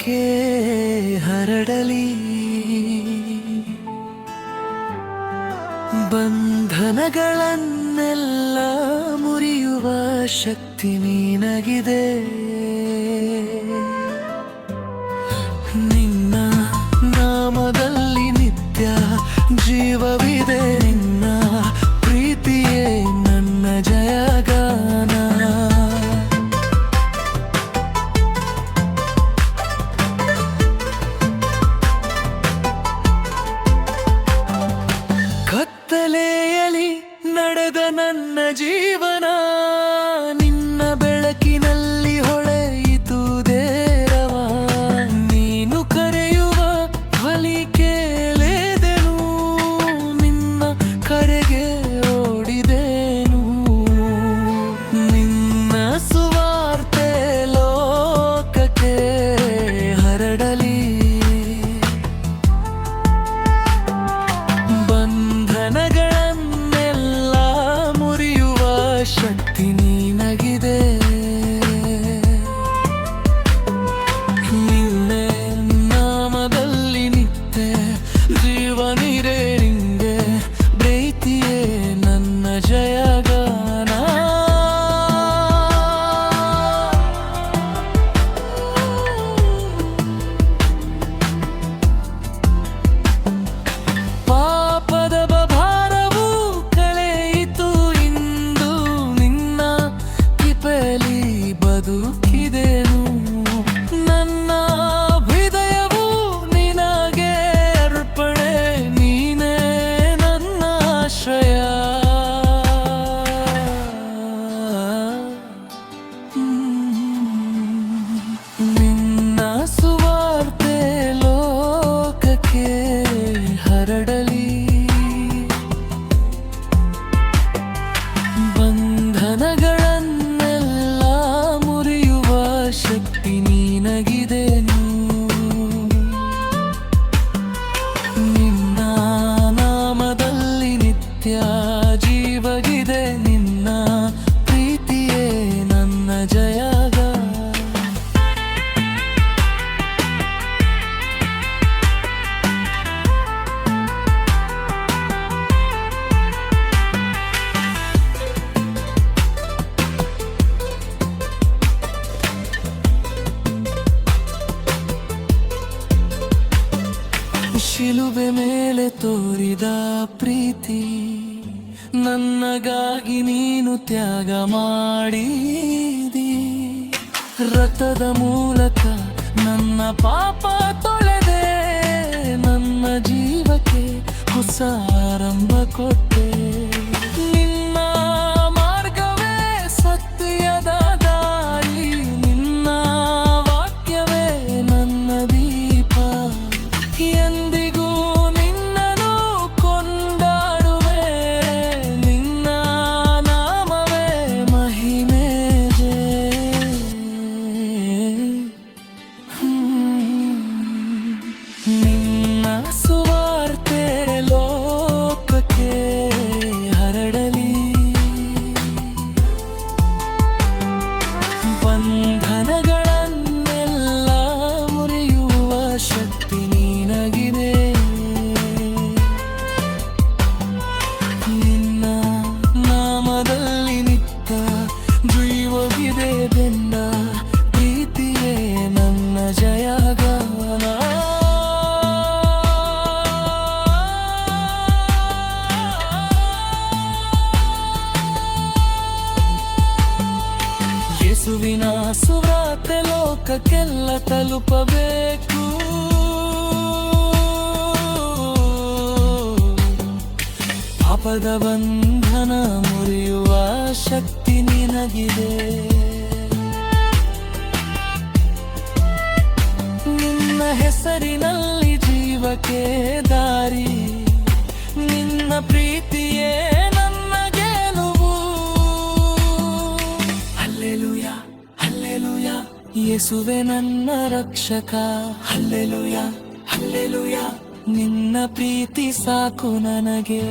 ಲೋಕಕ್ಕೆ ಹರಡಲಿ. ಬಂಧನಗಳನ್ನೆಲ್ಲ ಮುರಿಯುವ ಶಕ್ತಿ ನಿನಗಿದೆ. ನಿನ್ನ ನಾಮದಲ್ಲಿ ನಿತ್ಯ ಜೀವವಿದೆ. ನಿನ್ನ ಪ್ರೀತಿಯೇ ನನ್ನ ಜಯಗಾನ. ಕತ್ತಲೆಯಲ್ಲಿ ನಡೆದ ನನ್ನ ಜೀವನ ನಿನ್ನ ಬೆಳಕಿನಲ್ಲಿ ಹೊಳೆಯಿತು ದೇರವ. ನೀನು ಕರೆಯುವ ಧ್ವನಿ ಕೇಳಿದೆನು, ನಿನ್ನ ಕರೆಗೆ ಓಡಿದೆನು. ನಿನ್ನ ಸುವಾರ್ತೆ ಲೋಕಕ್ಕೆ ಹರಡಲಿ. ಬಂಧನಗಳನ್ನೆಲ್ಲ ಮುರಿಯುವ ಶಕ್ತಿ ನಿನಗಿದೆ. ನಿನ್ನೆ ನಾಮದಲ್ಲಿ ನಿತ್ಯ ಜೀವನಿರೆ. ನಿಂಗೆ ಪ್ರೀತಿಯೇ ನನ್ನ ಜಯಗಾನ. ಪಾಪದ ಭಾರವು ಕಳೆಯಿತು ಇಂದು, ನಿನ್ನ ಕೃಪೆಯಲ್ಲಿ ಬದುಕಿದೆನು. ನನ್ನ ಹೃದಯವು ನಿನಗೆ ಅರ್ಪಣೆ, ನೀನೇ ನನ್ನ ಆಶ್ರಯ. ನಿನ್ನ ಸುವಾರ್ತೆ ಲೋಕಕ್ಕೆ ಹರಡಲಿ. ಬಂಧನಗಳನ್ನೆಲ್ಲ ಮುರಿಯುವ ಶಕ್ತಿ ನಿನಗಿದೆನು. ನಿನ್ನ ನಾಮದಲ್ಲಿ ನಿತ್ಯ ಜೀವಗಿದೆ. ನಿನ್ನ ಪ್ರೀತಿಯೇ ನನ್ನ ಜಯಗಾನ. ಶಿಲುಬೆ ಮೇಲೆ ತೋರಿದ ಪ್ರೀತಿ, ನನ್ನಗಾಗಿ ನೀನು ತ್ಯಾಗ ಮಾಡಿದಿ. ರಥದ ಮೂಲಕ ನನ್ನ ಪಾಪ ತೊಳೆದೆ, ನನ್ನ ಜೀವಕ್ಕೆ ಹೊಸ ಆರಂಭ ಕೊಟ್ಟೆ. ನಿನ್ನ ಮಾರ್ಗವೇ ಸತ್ಯದ ದಾರಿ, ನಿನ್ನ ವಾಕ್ಯವೇ ನನ್ನ ದೀಪ. ಎಂದಿಗೂ ನಿನ್ನನ್ನು ಕೊಂಡಾಡುವೆ, ನಿನ್ನ ನಾಮವೇ ಮಹಿಮೆ. ನಿನ್ನ ಸುವಾರ್ತೆ ಲೋಕಕ್ಕೆ ಹರಡಲಿ. ಬಂಧನಗಳನ್ನೆಲ್ಲ ಮುರಿಯುವ ಶಕ್ತಿ ನಿನಗಿದೆ. ನಿನ್ನ ನಾಮದಲ್ಲಿ ನಿತ್ಯ ಜೀವವಿದೆ. ಬೆಂದ ಪ್ರೀತಿಯೇ ನನ್ನ ಜಯಗಾನ. ಯೇಸುವಿನ ಸುವಾರ್ತೆ ಲೋಕಕ್ಕೆಲ್ಲ ತಲುಪಬೇಕು. ಪಾಪದ ಬಂಧನ ಮುರಿಯುವ ಶಕ್ತಿ ನಿನಗಿದೆ. ನಿನ್ನ ಹೆಸರಿನಲ್ಲಿ ಜೀವಕ್ಕೆ ದಾರಿ, ನಿನ್ನ ಪ್ರೀತಿಯೇ ನನ್ನ ಗೆಲುವು. ಹಲ್ಲೆಲೂಯಾ ಹಲ್ಲೆಲೂಯಾ, ಯೇಸುವೆ ನನ್ನ ರಕ್ಷಕ. ಹಲ್ಲೆಲೂಯಾ ಹಲ್ಲೆಲೂಯಾ, ನಿನ್ನ ಪ್ರೀತಿ ಸಾಕು ನನಗೆ.